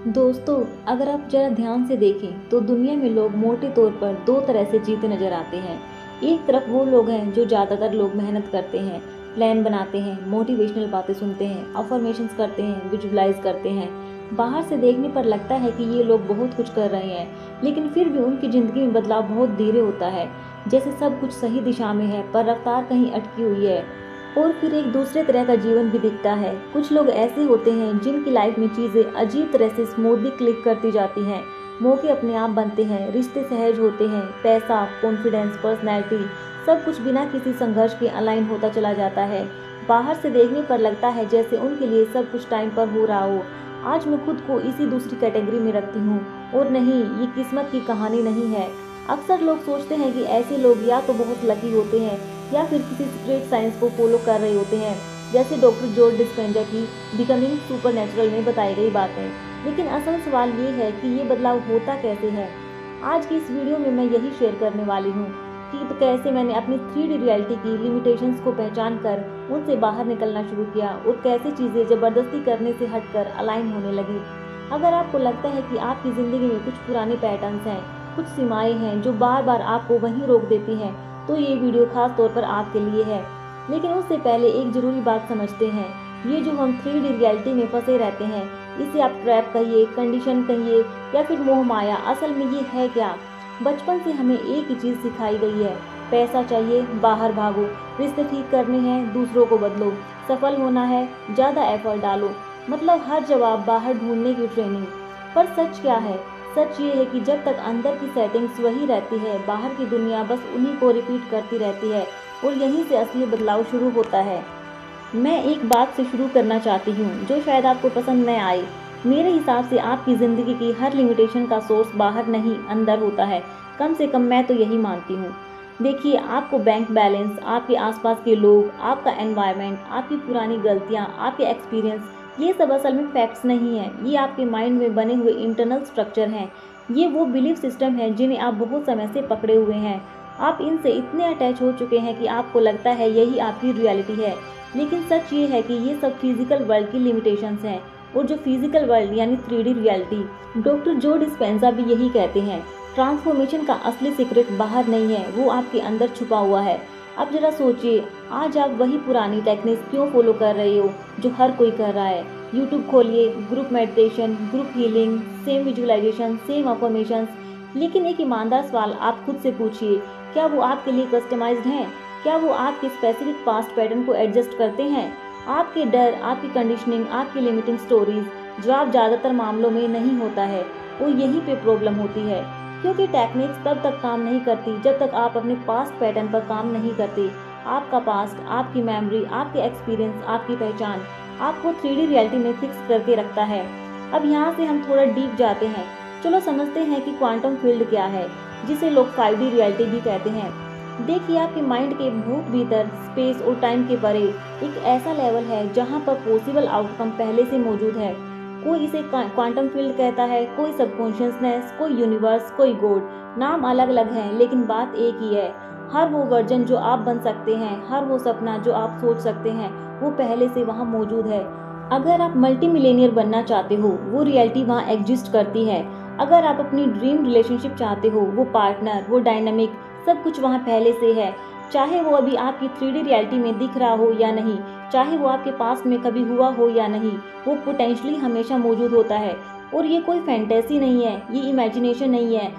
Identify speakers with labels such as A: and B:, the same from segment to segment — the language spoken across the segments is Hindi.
A: दोस्तों, अगर आप जरा ध्यान से देखें तो दुनिया में लोग मोटे तौर पर दो तरह से जीते नजर आते हैं। एक तरफ वो लोग हैं जो ज़्यादातर लोग मेहनत करते हैं, प्लान बनाते हैं, मोटिवेशनल बातें सुनते हैं, अफर्मेशंस करते हैं, विजुअलाइज करते हैं। बाहर से देखने पर लगता है कि ये लोग बहुत कुछ कर रहे हैं, लेकिन फिर भी उनकी ज़िंदगी में बदलाव बहुत धीरे होता है। जैसे सब कुछ सही दिशा में है पर रफ्तार कहीं अटकी हुई है। और फिर एक दूसरे तरह का जीवन भी दिखता है। कुछ लोग ऐसे होते हैं जिनकी लाइफ में चीज़ें अजीब तरह से स्मूथली क्लिक करती जाती हैं। मौके अपने आप बनते हैं, रिश्ते सहज होते हैं, पैसा, कॉन्फिडेंस, पर्सनैलिटी सब कुछ बिना किसी संघर्ष के अलाइन होता चला जाता है। बाहर से देखने पर लगता है जैसे उनके लिए सब कुछ टाइम पर हो रहा हो। आज मैं खुद को इसी दूसरी कैटेगरी में रखती हूँ। और नहीं, ये किस्मत की कहानी नहीं है। अक्सर लोग सोचते हैं कि ऐसे लोग या तो बहुत लकी होते हैं या फिर किसी सीक्रेट साइंस को फॉलो कर रहे होते हैं, जैसे डॉक्टर जो डिस्पेंजा की बिकमिंग सुपरनैचुरल में बताई गई बातें। लेकिन असल सवाल ये है कि ये बदलाव होता कैसे है। आज की इस वीडियो में मैं यही शेयर करने वाली हूँ कि तो कैसे मैंने अपनी 3D रियलिटी की लिमिटेशंस को पहचान कर उनसे बाहर निकलना शुरू किया और कैसे चीज़ें ज़बरदस्ती करने से हटकर अलाइन होने लगी। अगर आपको लगता है कि आपकी ज़िंदगी में कुछ पुराने पैटर्न्स हैं, कुछ सीमाएं हैं जो बार बार आपको वहीं रोक देती हैं, तो ये वीडियो खास तौर पर आपके लिए है। लेकिन उससे पहले एक जरूरी बात समझते हैं। ये जो हम 3D रियलिटी में फंसे रहते हैं, इसे आप ट्रैप कहिए, कंडीशन कहिए या फिर मोह माया, असल में ये है क्या? बचपन से हमें एक ही चीज़ सिखाई गई है, पैसा चाहिए, बाहर भागो, रिश्ते ठीक करने हैं, दूसरों को बदलो, सफल होना है, ज़्यादा एफर्ट डालो, मतलब हर जवाब बाहर ढूंढने की ट्रेनिंग। पर सच क्या है? सच ये है कि जब तक अंदर की सेटिंग्स वही रहती है, बाहर की दुनिया बस उन्हीं को रिपीट करती रहती है और यहीं से असली बदलाव शुरू होता है। मैं एक बात से शुरू करना चाहती हूँ जो शायद आपको पसंद न आए। मेरे हिसाब से आपकी ज़िंदगी की हर लिमिटेशन का सोर्स बाहर नहीं, अंदर होता है। कम से कम मैं तो यही मानती हूँ। देखिए, आपको बैंक बैलेंस, आपके आसपास के लोग, आपका एनवायरनमेंट, आपकी पुरानी गलतियाँ, आपके एक्सपीरियंस, ये सब असल में फैक्ट्स नहीं हैं। ये आपके माइंड में बने हुए इंटरनल स्ट्रक्चर हैं। ये वो बिलीफ सिस्टम है जिन्हें आप बहुत समय से पकड़े हुए हैं। आप इनसे इतने अटैच हो चुके हैं कि आपको लगता है यही आपकी रियलिटी है। लेकिन सच ये है कि ये सब फिजिकल वर्ल्ड की लिमिटेशंस हैं। और जो फिजिकल वर्ल्ड यानी 3D रियलिटी, डॉक्टर जो डिस्पेंजा भी यही कहते हैं, ट्रांसफॉर्मेशन का असली सीक्रेट बाहर नहीं है, वो आपके अंदर छुपा हुआ है। अब जरा सोचिए, आज आप वही पुरानी टेक्निक्स क्यों फॉलो कर रहे हो जो हर कोई कर रहा है। यूट्यूब खोलिए, group meditation, group healing, same visualisation, same affirmations. लेकिन एक ईमानदार सवाल आप खुद से पूछिए, क्या वो आपके लिए कस्टमाइज्ड हैं? क्या वो आपके स्पेसिफिक पास्ट पैटर्न को एडजस्ट करते हैं? आपके डर, आपकी कंडीशनिंग, आपकी लिमिटिंग स्टोरीज। जवाब ज़्यादातर मामलों में नहीं होता है और यहीं पे प्रॉब्लम होती है। क्योंकि टेक्निक्स तब तक काम नहीं करती जब तक आप अपने पास्ट पैटर्न पर काम नहीं करते। आपका पास्ट, आपकी मेमोरी, आपके एक्सपीरियंस, आपकी पहचान आपको 3D रियलिटी में फिक्स करके रखता है। अब यहाँ से हम थोड़ा डीप जाते हैं। चलो समझते हैं कि क्वांटम फील्ड क्या है, जिसे लोग 5D रियलिटी भी कहते हैं। देखिए, आपके माइंड के बहुत भीतर, स्पेस और टाइम के परे एक ऐसा लेवल है जहाँ पर पॉसिबल आउटकम पहले से मौजूद है। कोई इसे क्वांटम फील्ड कहता है, कोई सबकॉन्शियसनेस, कोई यूनिवर्स, कोई गॉड। नाम अलग अलग हैं लेकिन बात एक ही है। हर वो वर्जन जो आप बन सकते हैं, हर वो सपना जो आप सोच सकते हैं, वो पहले से वहाँ मौजूद है। अगर आप मल्टी मिलेनियर बनना चाहते हो, वो रियलिटी वहाँ एग्जिस्ट करती है। अगर आप अपनी ड्रीम रिलेशनशिप चाहते हो, वो पार्टनर, वो डायनामिक, सब कुछ वहाँ पहले से है। चाहे वो अभी आपकी 3D रियलिटी में दिख रहा हो या नहीं, चाहे वो आपके पास में कभी हुआ हो या नहीं, वो पोटेंशली हमेशा मौजूद होता है। और ये कोई फैंटेसी नहीं है, ये इमेजिनेशन नहीं है,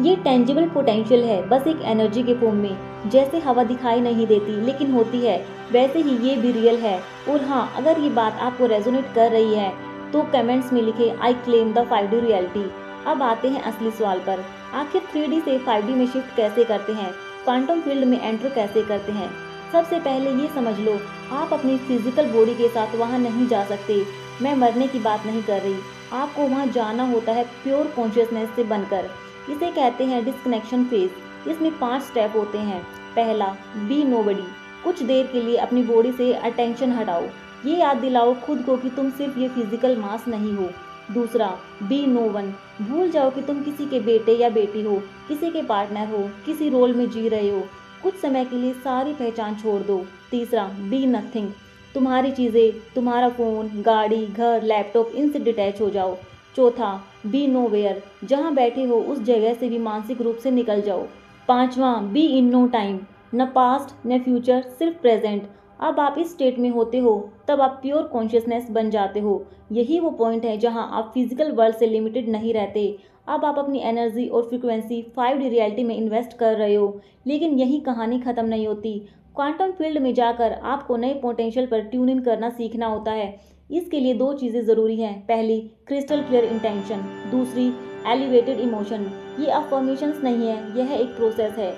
A: ये टेंजिबल पोटेंशियल है, बस एक एनर्जी के फॉर्म में। जैसे हवा दिखाई नहीं देती लेकिन होती है, वैसे ही ये भी रियल है। और हाँ, अगर ये बात आपको रेजोनेट कर रही है तो कमेंट्स में लिखे, I claim the 5D reality. अब आते हैं असली सवाल पर, आखिर 3D से 5D में शिफ्ट कैसे करते हैं, क्वांटम फील्ड में एंटर कैसे करते हैं। सबसे पहले ये समझ लो, आप अपनी फिजिकल बॉडी के साथ वहाँ नहीं जा सकते। मैं मरने की बात नहीं कर रही, आपको वहाँ जाना होता है प्योर कॉन्शियसनेस से बनकर। इसे कहते हैं डिस्कनेक्शन फेज। इसमें 5 स्टेप होते हैं। पहला, बी नोबडी। कुछ देर के लिए अपनी बॉडी से अटेंशन हटाओ, ये याद दिलाओ खुद को कि तुम सिर्फ ये फिजिकल मास नहीं हो। दूसरा, बी नो वन। भूल जाओ कि तुम किसी के बेटे या बेटी हो, किसी के पार्टनर हो, किसी रोल में जी रहे हो। कुछ समय के लिए सारी पहचान छोड़ दो। तीसरा, बी नथिंग। तुम्हारी चीज़ें, तुम्हारा फ़ोन, गाड़ी, घर, लैपटॉप, इनसे डिटैच हो जाओ। चौथा, बी नोवेयर, जहाँ बैठे हो उस जगह से भी मानसिक रूप से निकल जाओ। पांचवा, बी इन नो टाइम, न पास्ट न फ्यूचर, सिर्फ प्रेजेंट। अब आप इस स्टेट में होते हो तब आप प्योर कॉन्शियसनेस बन जाते हो। यही वो पॉइंट है जहाँ आप फिजिकल वर्ल्ड से लिमिटेड नहीं रहते। अब आप अपनी एनर्जी और फ्रिक्वेंसी 5D रियलिटी में इन्वेस्ट कर रहे हो। लेकिन यही कहानी खत्म नहीं होती। क्वांटम फील्ड में जाकर आपको नए पोटेंशियल पर ट्यून इन करना सीखना होता है। इसके लिए दो चीज़ें ज़रूरी हैं। पहली, क्रिस्टल क्लियर इंटेंशन। दूसरी, एलिवेटेड इमोशन। ये अफर्मेशंस नहीं है, यह एक प्रोसेस है।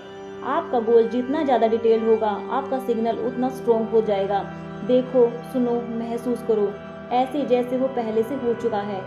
A: आपका गोल जितना ज़्यादा डिटेल्ड होगा, आपका सिग्नल उतना स्ट्रॉन्ग हो जाएगा। देखो, सुनो, महसूस करो, ऐसे जैसे वो पहले से हो चुका है।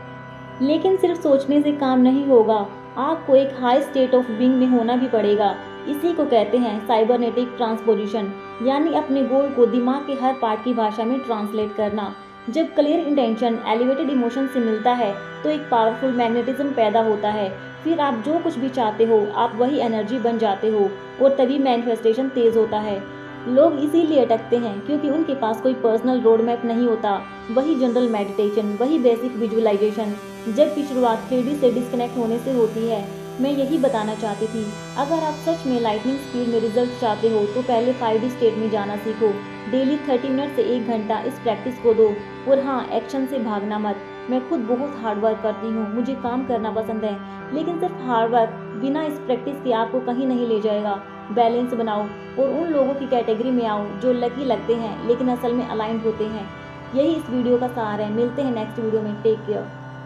A: लेकिन सिर्फ सोचने से काम नहीं होगा, आपको एक हाई स्टेट ऑफ बीइंग में होना भी पड़ेगा। इसी को कहते हैं साइबरनेटिक ट्रांसपोजिशन, यानी अपने गोल को दिमाग के हर पार्ट की भाषा में ट्रांसलेट करना। जब क्लियर इंटेंशन एलिवेटेड इमोशन से मिलता है तो एक पावरफुल मैग्नेटिज्म पैदा होता है। फिर आप जो कुछ भी चाहते हो, आप वही एनर्जी बन जाते हो और तभी मैनिफेस्टेशन तेज होता है। लोग इसीलिए अटकते हैं क्योंकि उनके पास कोई पर्सनल रोड मैप नहीं होता। वही जनरल मेडिटेशन, वही बेसिक विजुअलाइजेशन, जबकि शुरुआत 3D से डिस्कनेक्ट होने से होती है। मैं यही बताना चाहती थी, अगर आप सच में लाइटनिंग स्पीड में रिजल्ट चाहते हो तो पहले 5D स्टेट में जाना सीखो। डेली 30 मिनट से 1 घंटा इस प्रैक्टिस को दो। और हाँ, एक्शन से भागना मत। मैं खुद बहुत हार्ड वर्क करती हूँ, मुझे काम करना पसंद है, लेकिन सिर्फ हार्ड वर्क बिना इस प्रैक्टिस के आपको कहीं नहीं ले जाएगा। बैलेंस बनाओ और उन लोगों की कैटेगरी में आओ जो लकी लगते हैं लेकिन असल में अलाइंड होते हैं। यही इस वीडियो का सार है। मिलते हैं नेक्स्ट वीडियो में। Take care.